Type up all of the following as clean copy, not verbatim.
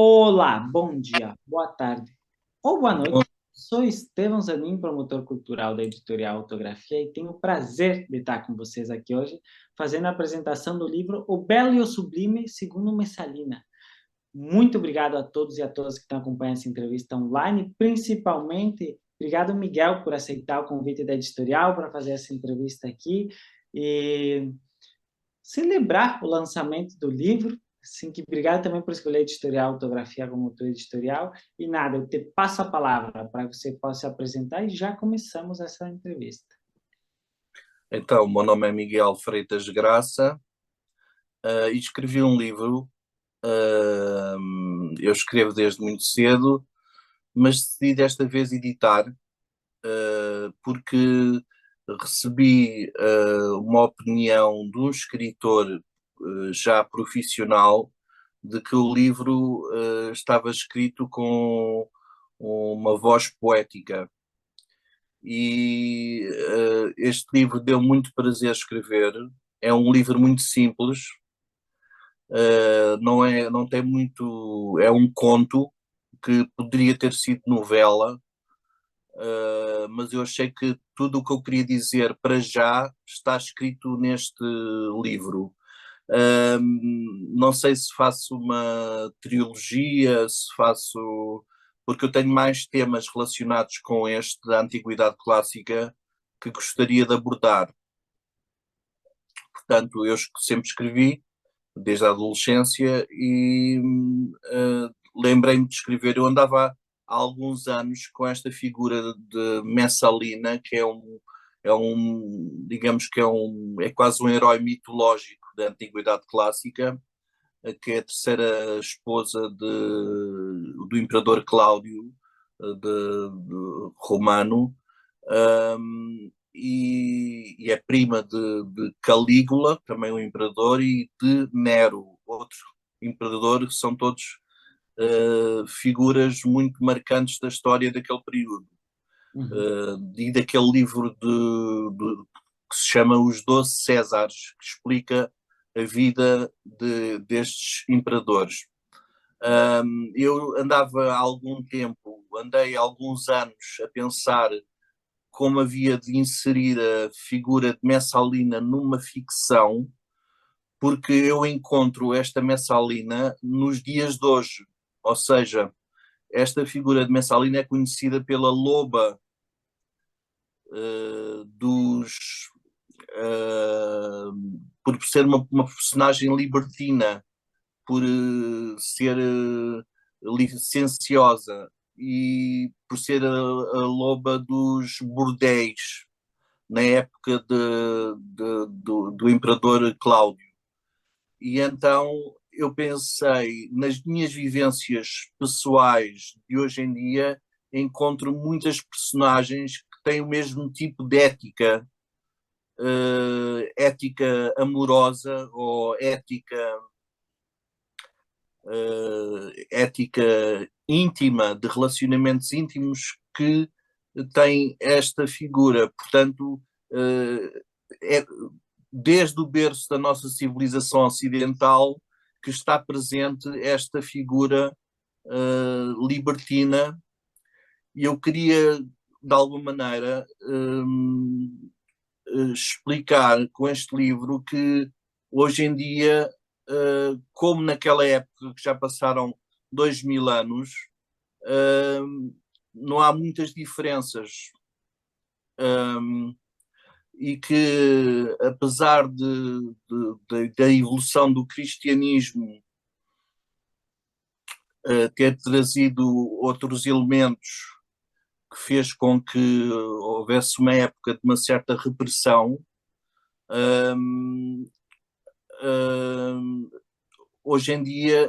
Olá, bom dia, boa tarde ou boa noite. Sou Estevão Zanin, promotor cultural da Editorial Autografia, e tenho o prazer de estar com vocês aqui hoje, fazendo a apresentação do livro O Belo e o Sublime, segundo Messalina. Muito obrigado a todos e a todas que estão acompanhando essa entrevista online, principalmente obrigado, Miguel, por aceitar o convite da editorial para fazer essa entrevista aqui e celebrar o lançamento do livro. Assim que obrigado também por escolher a editorial Autografia como tua editorial. E nada, eu te passo a palavra para que você possa se apresentar e já começamos essa entrevista. Então, o meu nome é Miguel Freitas Graça, e escrevi um livro. Eu escrevo desde muito cedo, mas decidi desta vez editar, porque recebi uma opinião de um escritor já profissional de que o livro estava escrito com uma voz poética. E este livro deu muito prazer escrever. É um livro muito simples, não tem muito. É um conto que poderia ter sido novela, mas eu achei que tudo o que eu queria dizer para já está escrito neste livro. Não sei se faço uma trilogia, se faço. Porque eu tenho mais temas relacionados com este da Antiguidade Clássica que gostaria de abordar. Portanto, eu sempre escrevi, desde a adolescência, e lembrei-me de escrever. Eu andava há alguns anos com esta figura de Messalina, que digamos que é quase um herói mitológico da Antiguidade Clássica, que é a terceira esposa do imperador Cláudio, de Romano, e é prima de Calígula, também um imperador, e de Nero, outro imperador. São todos figuras muito marcantes da história daquele período. Uhum. E daquele livro que se chama Os Doze Césares, que explica a vida destes imperadores. Eu andei alguns anos a pensar como havia de inserir a figura de Messalina numa ficção, porque eu encontro esta Messalina nos dias de hoje. Ou seja, esta figura de Messalina é conhecida pela loba dos. Por ser uma personagem libertina, por ser licenciosa e por ser a loba dos bordéis na época do imperador Cláudio. E então eu pensei, nas minhas vivências pessoais de hoje em dia, encontro muitas personagens que têm o mesmo tipo de ética, ética amorosa ou ética íntima, de relacionamentos íntimos, que tem esta figura. Portanto, é desde o berço da nossa civilização ocidental que está presente esta figura libertina, e eu queria, de alguma maneira, explicar com este livro que hoje em dia, como naquela época, que já passaram 2000 anos, não há muitas diferenças. E que, apesar da evolução do cristianismo ter trazido outros elementos que fez com que houvesse uma época de uma certa repressão, hum, hum, hoje em dia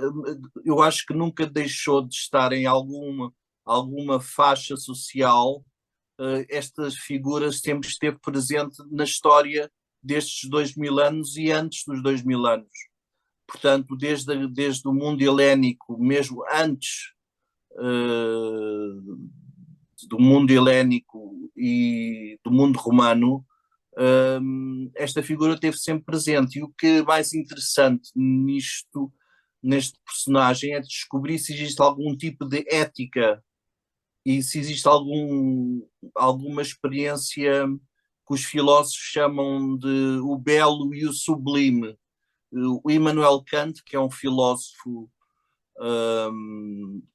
eu acho que nunca deixou de estar em alguma faixa social. Estas figuras sempre esteve presente na história destes 2000 anos e antes dos 2000 anos. Portanto, desde o mundo helénico, mesmo antes do mundo helénico e do mundo romano, esta figura esteve sempre presente. E o que é mais interessante nisto neste personagem é descobrir se existe algum tipo de ética e se existe alguma experiência que os filósofos chamam de o belo e o sublime. O Immanuel Kant, que é um filósofo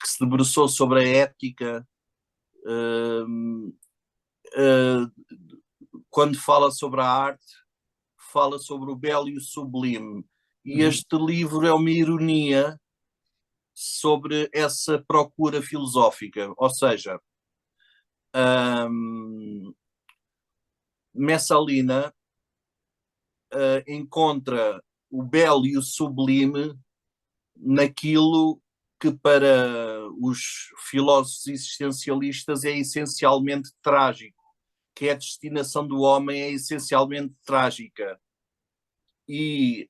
que se debruçou sobre a ética, um, uh, quando fala sobre a arte, fala sobre o belo e o sublime. E Uhum. este livro é uma ironia sobre essa procura filosófica, ou seja, Messalina encontra o belo e o sublime naquilo que para os filósofos existencialistas é essencialmente trágico, que é a destinação do homem é essencialmente trágica. E,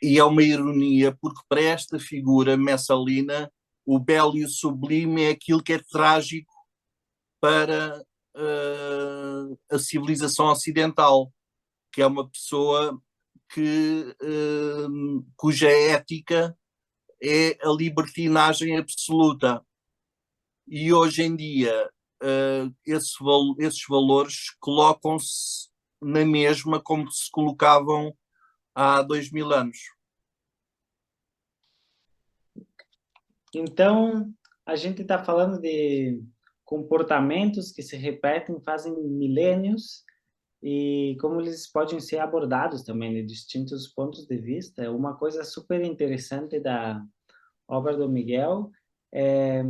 e é uma ironia, porque para esta figura, Messalina, o belo e o sublime é aquilo que é trágico para a civilização ocidental, que é uma pessoa cuja ética é a libertinagem absoluta. E hoje em dia esses valores colocam-se na mesma como se colocavam há 2000 anos. Então, a gente está falando de comportamentos que se repetem, fazem milênios, e como eles podem ser abordados também de distintos pontos de vista. Uma coisa super interessante da obra do Miguel é...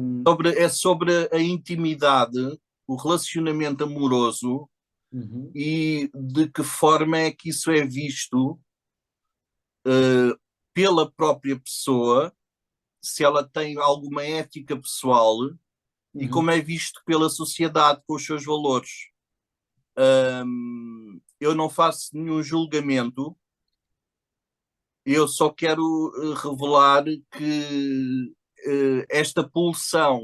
É sobre a intimidade, o relacionamento amoroso Uhum, e de que forma é que isso é visto pela própria pessoa, se ela tem alguma ética pessoal e como uhum, é visto pela sociedade com os seus valores. Eu não faço nenhum julgamento, eu só quero revelar que esta pulsão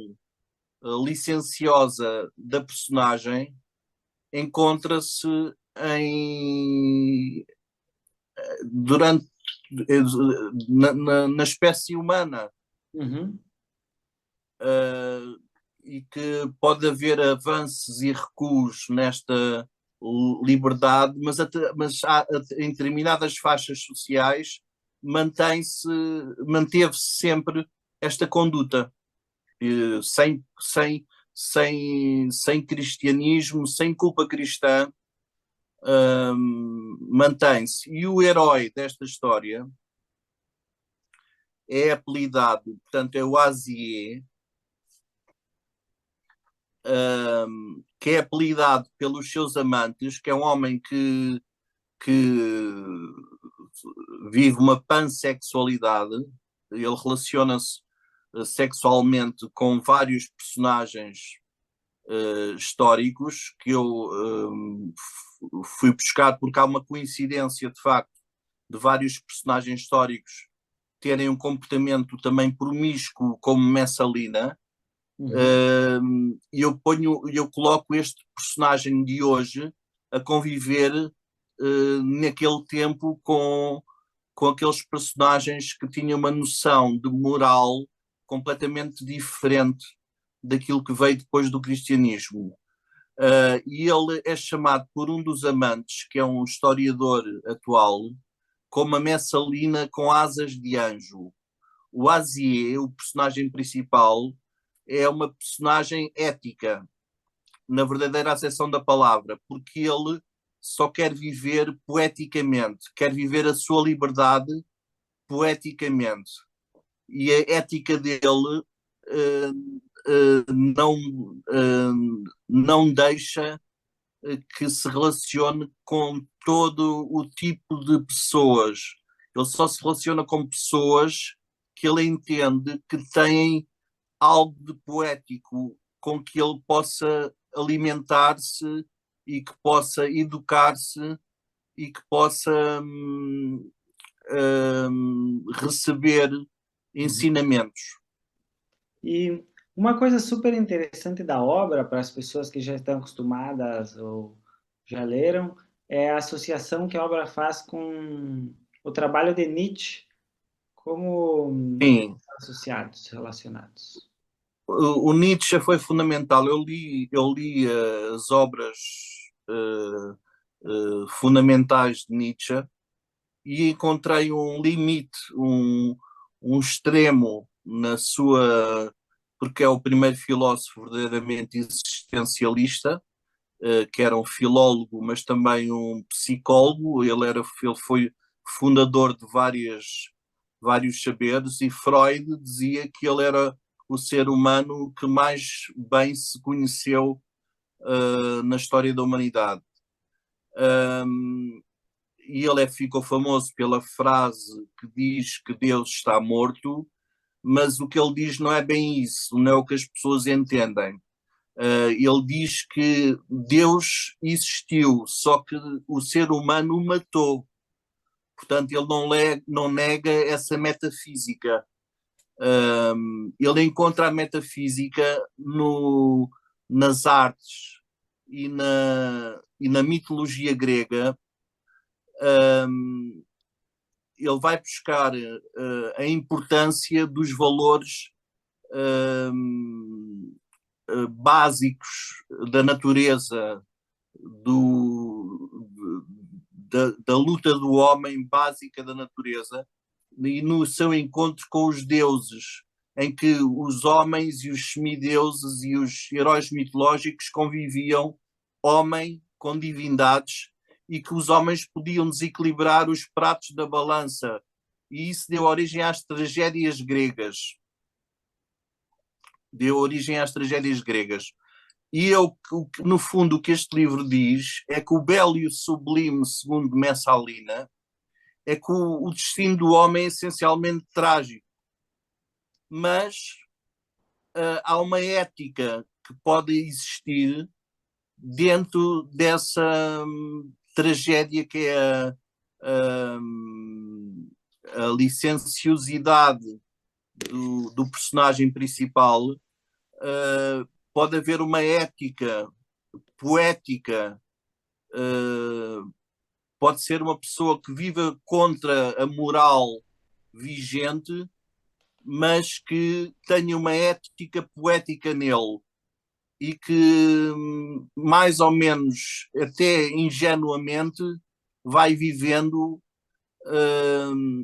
licenciosa da personagem encontra-se em durante na espécie humana uhum. e que pode haver avanços e recuos nesta liberdade, mas em determinadas faixas sociais manteve-se sempre esta conduta, sem cristianismo, sem culpa cristã, mantém-se. E o herói desta história é apelidado, portanto, é o Azier, que é apelidado pelos seus amantes, que é um homem que vive uma pansexualidade, ele relaciona-se sexualmente com vários personagens históricos que eu fui buscar porque há uma coincidência de facto de vários personagens históricos terem um comportamento também promíscuo como Messalina. Uhum. Eu coloco este personagem de hoje a conviver naquele tempo com aqueles personagens que tinham uma noção de moral completamente diferente daquilo que veio depois do cristianismo. E ele é chamado por um dos amantes, que é um historiador atual, como a Messalina com asas de anjo. O Azier, o personagem principal, é uma personagem ética, na verdadeira acessão da palavra, porque ele só quer viver poeticamente, quer viver a sua liberdade poeticamente. E a ética dele não deixa que se relacione com todo o tipo de pessoas. Ele só se relaciona com pessoas que ele entende que têm algo de poético com que ele possa alimentar-se e que possa educar-se e que possa receber Uhum. ensinamentos. E uma coisa super interessante da obra, para as pessoas que já estão acostumadas ou já leram, é a associação que a obra faz com o trabalho de Nietzsche, como Sim, associados, relacionados. o Nietzsche foi fundamental. Eu li as obras fundamentais de Nietzsche e encontrei um limite, um extremo na sua, porque é o primeiro filósofo verdadeiramente existencialista, que era um filólogo, mas também um psicólogo. Ele foi fundador de vários saberes, e Freud dizia que ele era o ser humano que mais bem se conheceu na história da humanidade. Um, e ficou famoso pela frase que diz que Deus está morto, mas o que ele diz não é bem isso, não é o que as pessoas entendem. Ele diz que Deus existiu, só que o ser humano o matou. Portanto, ele não nega essa metafísica. Ele encontra a metafísica nas artes e na mitologia grega. Um, ele vai buscar a importância dos valores básicos da natureza, da luta do homem básica da natureza, e no seu encontro com os deuses, em que os homens e os semideuses e os heróis mitológicos conviviam, homem com divindades, e que os homens podiam desequilibrar os pratos da balança. E isso deu origem às tragédias gregas. Deu origem às tragédias gregas. E no fundo, o que este livro diz é que o belo e o sublime, segundo Messalina, é que o destino do homem é essencialmente trágico. Mas há uma ética que pode existir dentro dessa tragédia, que é a licenciosidade do personagem principal. Pode haver uma ética poética, pode ser uma pessoa que viva contra a moral vigente, mas que tenha uma ética poética nele, e que, mais ou menos, até ingenuamente, vai vivendo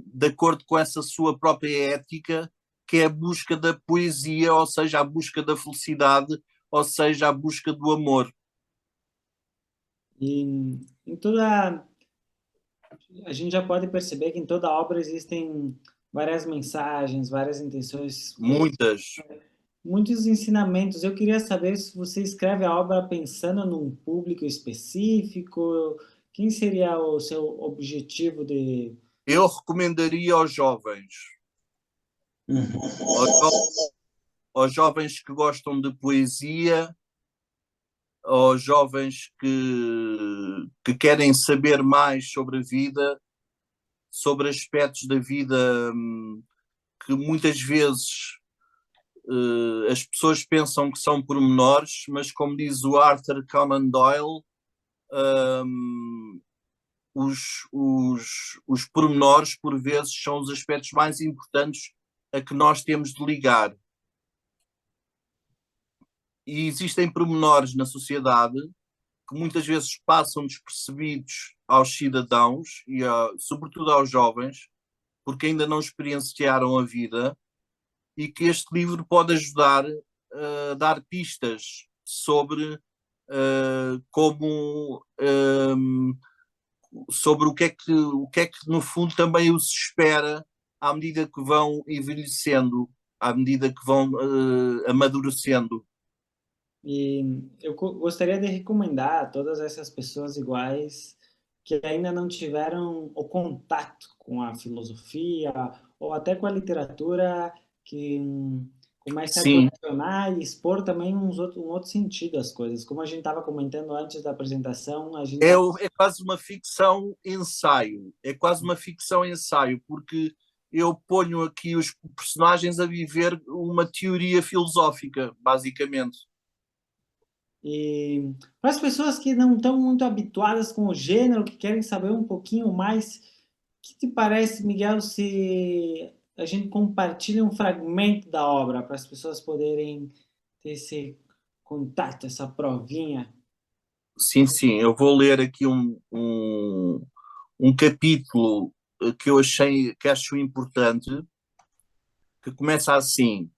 de acordo com essa sua própria ética, que é a busca da poesia, ou seja, a busca da felicidade, ou seja, a busca do amor. E em toda a gente já pode perceber que em toda obra existem várias mensagens, várias intenções, Muitas. muitos ensinamentos. Eu queria saber se você escreve a obra pensando num público específico, quem seria o seu objetivo de... Eu recomendaria aos jovens, aos, aos jovens que gostam de poesia, aos jovens que querem saber mais sobre a vida, sobre aspectos da vida que muitas vezes as pessoas pensam que são pormenores, mas como diz o Arthur Conan Doyle, os pormenores, por vezes, são os aspectos mais importantes a que nós temos de ligar. E existem pormenores na sociedade que muitas vezes passam despercebidos aos cidadãos e, sobretudo, aos jovens, porque ainda não experienciaram a vida, e que este livro pode ajudar a dar pistas sobre como sobre o que é que no fundo também os espera à medida que vão envelhecendo, à medida que vão amadurecendo. E eu gostaria de recomendar a todas essas pessoas iguais que ainda não tiveram o contato com a filosofia ou até com a literatura, que comece a Sim, questionar e expor também um outro sentido às coisas. Como a gente estava comentando antes da apresentação, a gente tá, é quase uma ficção ensaio. É quase uma ficção ensaio, porque eu ponho aqui os personagens a viver uma teoria filosófica, basicamente. e para as pessoas que não estão muito habituadas com o gênero, que querem saber um pouquinho mais, que te parece, Miguel, se a gente compartilha um fragmento da obra para as pessoas poderem ter esse contato, essa provinha? Sim, sim, eu vou ler aqui um capítulo que eu achei, que acho importante, que começa assim: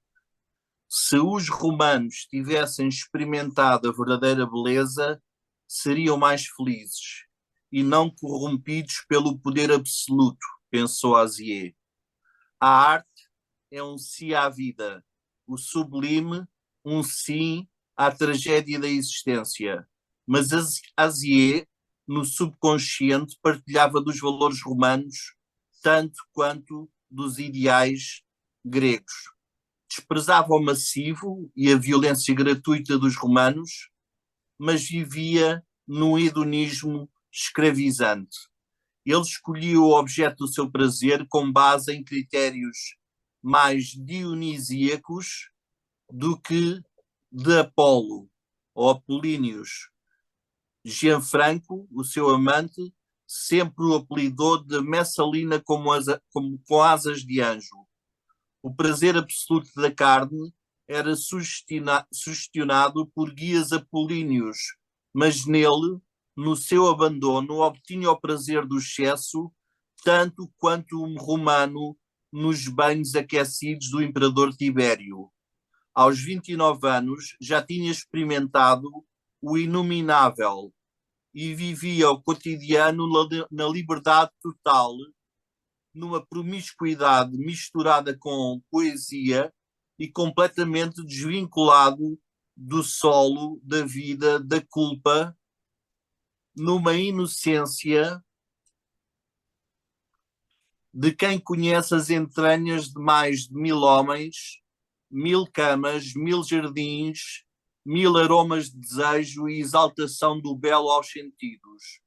se os romanos tivessem experimentado a verdadeira beleza, seriam mais felizes e não corrompidos pelo poder absoluto, pensou Azier. A arte é um sim à vida, o sublime, um sim à tragédia da existência. Mas Azier, no subconsciente, partilhava dos valores romanos tanto quanto dos ideais gregos. Desprezava o massivo e a violência gratuita dos romanos, mas vivia num hedonismo escravizante. Ele escolhia o objeto do seu prazer com base em critérios mais dionisíacos do que de Apolo ou Apolínios. Gianfranco, o seu amante, sempre o apelidou de Messalina com asas de anjo. O prazer absoluto da carne era sugestionado por guias apolíneos, mas nele, no seu abandono, obtinha o prazer do excesso, tanto quanto um romano nos banhos aquecidos do imperador Tibério. Aos 29 anos, já tinha experimentado o inominável e vivia o cotidiano na liberdade total, numa promiscuidade misturada com poesia e completamente desvinculado do solo, da vida, da culpa, numa inocência de quem conhece as entranhas de mais de 1000 homens, 1000 camas, 1000 jardins, 1000 aromas de desejo e exaltação do belo aos sentidos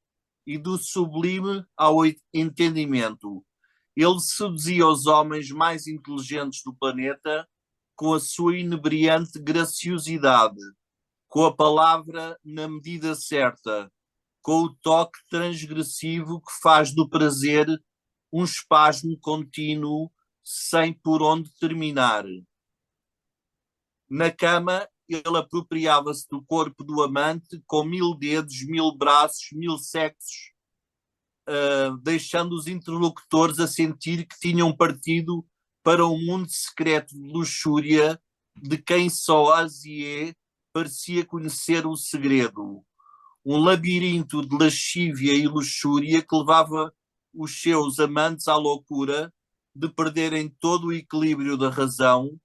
e do sublime ao entendimento. Ele seduzia os homens mais inteligentes do planeta com a sua inebriante graciosidade, com a palavra na medida certa, com o toque transgressivo que faz do prazer um espasmo contínuo sem por onde terminar. Na cama, ele apropriava-se do corpo do amante com 1000 dedos, 1000 braços, 1000 sexos, deixando os interlocutores a sentir que tinham partido para um mundo secreto de luxúria de quem só Azier parecia conhecer o segredo. Um labirinto de lascívia e luxúria que levava os seus amantes à loucura de perderem todo o equilíbrio da razão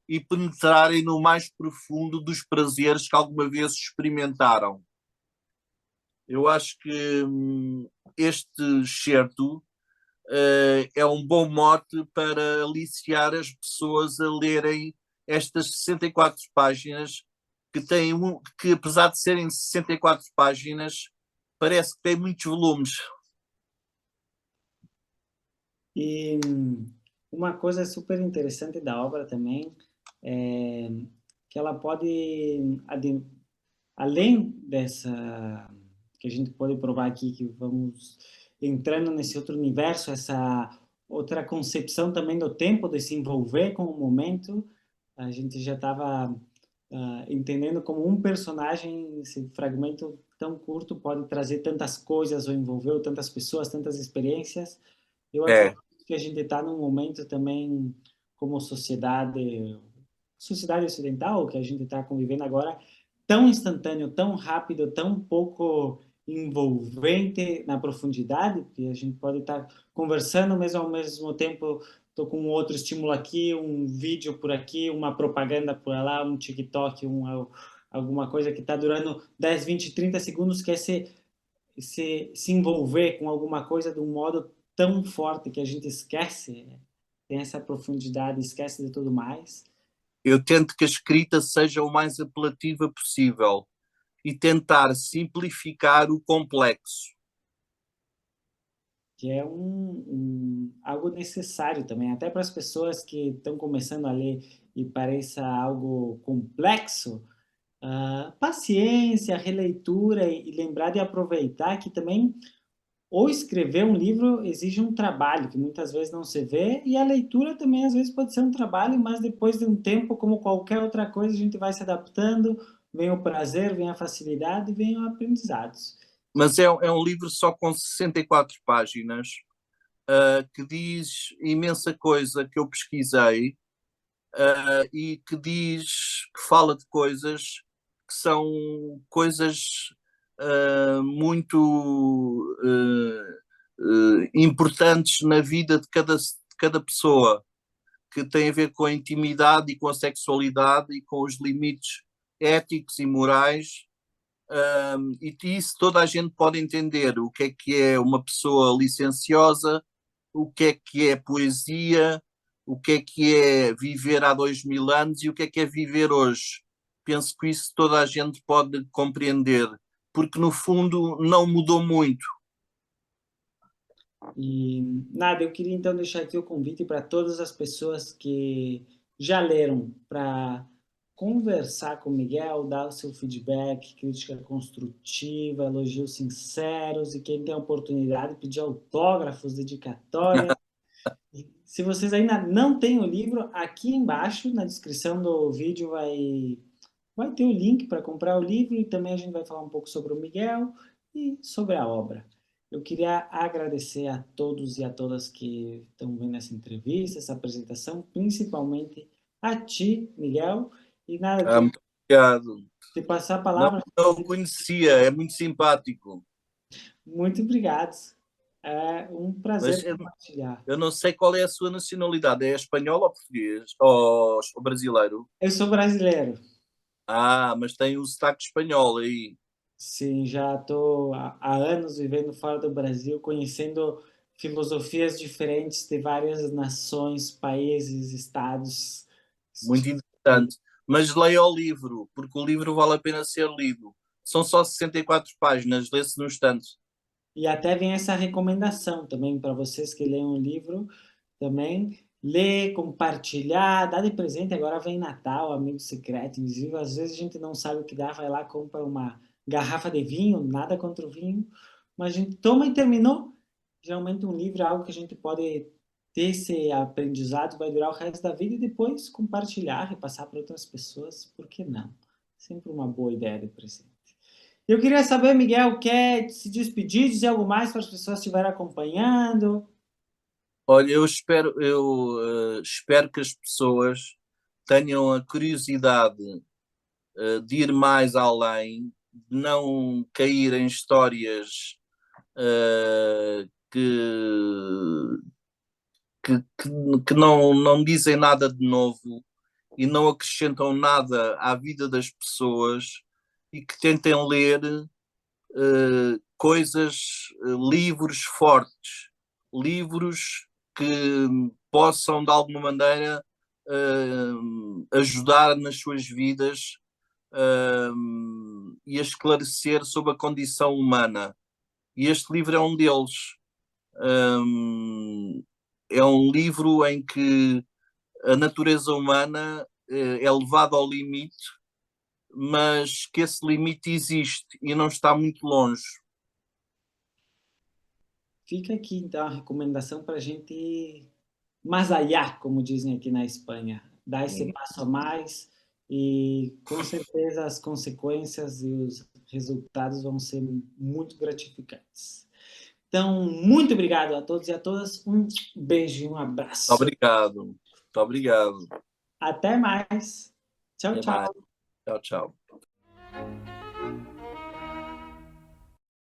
e penetrarem no mais profundo dos prazeres que alguma vez experimentaram. Eu acho que este excerto é um bom mote para aliciar as pessoas a lerem estas 64 páginas, que apesar de serem 64 páginas, parece que tem muitos volumes. E uma coisa super interessante da obra também é que ela pode, além dessa, que a gente pode provar aqui, que vamos entrando nesse outro universo, essa outra concepção também do tempo, de se envolver com o momento, a gente já estava entendendo como um personagem, esse fragmento tão curto pode trazer tantas coisas ou envolver tantas pessoas, tantas experiências. Eu É, acredito que a gente está num momento também como sociedade ocidental, que a gente está convivendo agora, tão instantâneo, tão rápido, tão pouco envolvente na profundidade, que a gente pode estar conversando, mas ao mesmo tempo estou com outro estímulo aqui, um vídeo por aqui, uma propaganda por lá, um TikTok, alguma coisa que está durando 10, 20, 30 segundos, que é se envolver com alguma coisa de um modo tão forte que a gente esquece, né? Tem essa profundidade, esquece de tudo mais. eu tento que a escrita seja o mais apelativa possível e tentar simplificar o complexo. Que é algo necessário também, até para as pessoas que estão começando a ler e pareça algo complexo, paciência, releitura e lembrar de aproveitar que também ou escrever um livro exige um trabalho que muitas vezes não se vê, e a leitura também às vezes pode ser um trabalho, mas depois de um tempo, como qualquer outra coisa, a gente vai se adaptando, vem o prazer, vem a facilidade, vem os aprendizados. Mas é um livro só com 64 páginas, que diz imensa coisa que eu pesquisei, e que diz, que fala de coisas que são coisas muito importantes na vida de cada pessoa, que tem a ver com a intimidade e com a sexualidade e com os limites éticos e morais. E isso toda a gente pode entender o que é uma pessoa licenciosa, o que é poesia, o que é viver há 2000 anos e o que é viver hoje. Penso que isso toda a gente pode compreender, porque no fundo não mudou muito. E nada, eu queria então deixar aqui o convite para todas as pessoas que já leram, para conversar com o Miguel, dar o seu feedback, crítica construtiva, elogios sinceros, e quem tem a oportunidade, pedir autógrafos, dedicatórias. Se vocês ainda não têm o livro, aqui embaixo, na descrição do vídeo, vai ter o link para comprar o livro, e também a gente vai falar um pouco sobre o Miguel e sobre a obra. Eu queria agradecer a todos e a todas que estão vendo essa entrevista, essa apresentação, principalmente a ti, Miguel. E nada, eu queria Muito obrigado. te passar a Não, palavra. não o conhecia, é muito simpático. Muito obrigado. É um Mas prazer compartilhar. eu não sei qual é a sua nacionalidade. É espanhol ou português? Ou brasileiro? Eu sou brasileiro. Ah, mas tem o sotaque espanhol aí. Sim, já estou há anos vivendo fora do Brasil, conhecendo filosofias diferentes de várias nações, países, estados. Muito interessante. Mas leia o livro, porque o livro vale a pena ser lido. São só 64 páginas, lê-se num instante. E até vem essa recomendação também para vocês que leem o livro, também ler, compartilhar, dar de presente. Agora vem Natal, amigo secreto, invisível. Às vezes a gente não sabe o que dá, vai lá, compra uma garrafa de vinho, nada contra o vinho, mas a gente toma e terminou. Geralmente um livro é algo que a gente pode ter esse aprendizado, vai durar o resto da vida, e depois compartilhar, repassar para outras pessoas, por que não? Sempre uma boa ideia de presente. Eu queria saber, Miguel, quer se despedir, dizer algo mais para as pessoas que estiverem acompanhando? Olha, eu espero que as pessoas tenham a curiosidade, de ir mais além, de não cair em histórias, que não dizem nada de novo e não acrescentam nada à vida das pessoas, e que tentem ler coisas, livros fortes, livros que possam de alguma maneira ajudar nas suas vidas, e a esclarecer sobre a condição humana. E este livro é um deles. Um, é um livro em que a natureza humana é levada ao limite, mas que esse limite existe e não está muito longe. Fica aqui, então, a recomendação para a gente mais allá, como dizem aqui na Espanha. Dar esse passo a mais, e com certeza as consequências e os resultados vão ser muito gratificantes. Então, muito obrigado a todos e a todas. Um beijo e um abraço. Obrigado. Muito obrigado. Até mais. Tchau, Até mais. tchau. Tchau, tchau.